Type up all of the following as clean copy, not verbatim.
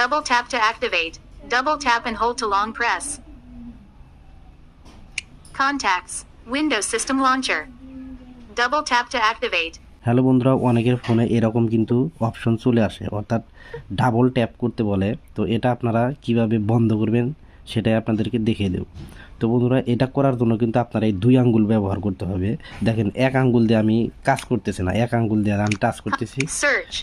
Double tap to activate. Double tap and hold to long press. Contacts. Windows System Launcher. Double tap to activate. Hello বন্ধুরা, অনেকের ফোনে এরকম কিন্তু option চলে আসে, অর্থাৎ ডাবল ট্যাপ করতে বলে। তো এটা আপনারা কিভাবে বন্ধ করবেন সেটাই আপনাদেরকে দেখিয়ে দেব। তো বন্ধুরা, এটা করার জন্য কিন্তু আপনারা এই দুই আঙ্গুল ব্যবহার করতে হবে। দেখেন, এক আঙ্গুল দিয়ে আমি কাজ করতেছি না, এক আঙ্গুল দিয়ে আমি টাচ করতেছি, Search.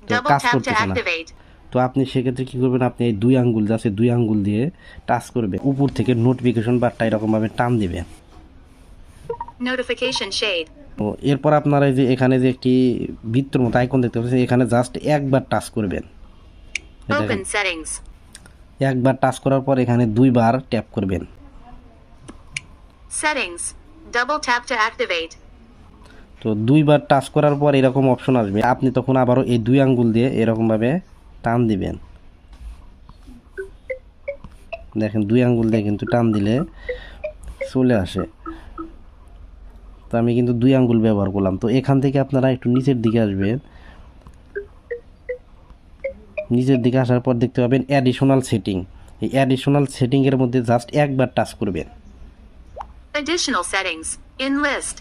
তো Double কাজ tap to করতেছে না। activate. তো আপনি সেক্ষেত্রে কী করবেন, আপনি এই দুই আঙ্গুল যাচ্ছে দুই আঙ্গুল দিয়ে টাচ করবেন, উপর থেকে নোটিফিকেশন বারটা এরকমভাবে টান দিবেন। Notification shade. তো এরপর আপনারা এই যে এখানে যে একটি বৃত্তর মতো আইকন দেখতে পাচ্ছেন, এখানে জাস্ট একবার টাচ করবেন। Open settings. একবার টাচ করার পর এখানে দুইবার ট্যাপ করবেন। Settings. Double tap to activate. তো দুইবার টাচ করার পর এরকম অপশন আসবে, আপনি তখন আবারও এই দুই আঙ্গুল দিয়ে এরকমভাবে টান দিবেন। দেখেন, দুই আঙ্গুল দিয়ে কিন্তু টান দিলে চলে আসে। তো আমি কিন্তু দুই আঙ্গুল ব্যবহার করলাম। তো এখান থেকে আপনারা একটু নিচের দিকে আসবেন, নিচের দিকে আসার পর দেখতে পাবেন অ্যাডিশনাল সেটিং। এই অ্যাডিশনাল সেটিংয়ের মধ্যে জাস্ট একবার টাচ করবেন। Additional settings. In list.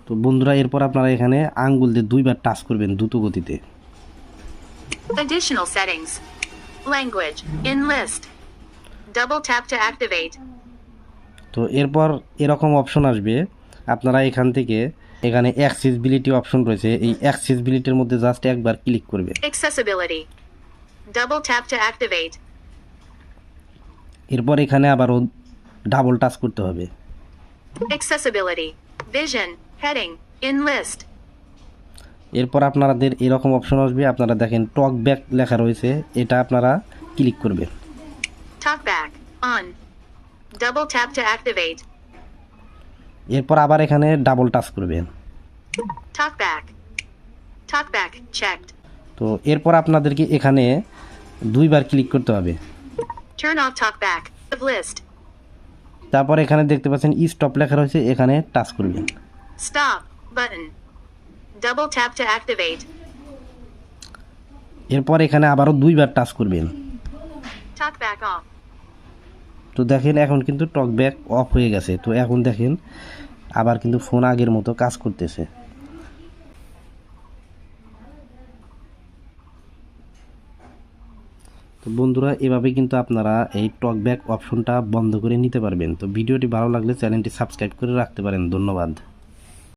তো বন্ধুরা, এরপর আপনারা এখানে আঙ্গুল দিয়ে দুইবার টাচ করবেন দ্রুত গতিতে। Additional settings. Language. In list. Double tap to activate. তো এরপর এরকম অপশন আসবে, আপনারা এখান থেকে এখানে অ্যাক্সেসিবিলিটি অপশন রয়েছে, এই অ্যাক্সেসিবিলিটির মধ্যে জাস্ট একবার ক্লিক করবেন। Accessibility. Double tap to activate. এরপর এখানে আবারও ডাবল টাচ করতে হবে। Accessibility. Vision. Heading. In list. এরপর আপনাদের এরকম অপশন আসবে, আপনারা দেখেন টক ব্যাক লেখা রয়েছে, এটা আপনারা ক্লিক করবেন। Talkback. On. Double tap to activate. এরপর আবার এখানে ডাবল টাচ করবেন। Talkback. Talkback. Checked. তো এরপর আপনাদেরকে এখানে দুইবার ক্লিক করতে হবে। Turn off talkback. Of list. তারপর এখানে দেখতে পাচ্ছেন স্টপ লেখা রয়েছে, এখানে টাচ করবেন। Stop. Button. Double tap to activate. এরপর এখানে আবারও দুইবার টাচ করবেন। Talkback off. তো দেখেন, এখন কিন্তু টকব্যাক অফ হয়ে গেছে। তো এখন দেখেন আবার কিন্তু ফোন আগের মতো কাজ করতেছে। তো বন্ধুরা, এভাবে কিন্তু আপনারা এই টকব্যাক অপশনটা বন্ধ করে নিতে পারবেন। তো ভিডিওটি ভালো লাগলে চ্যানেলটি সাবস্ক্রাইব করে রাখতে পারেন। ধন্যবাদ।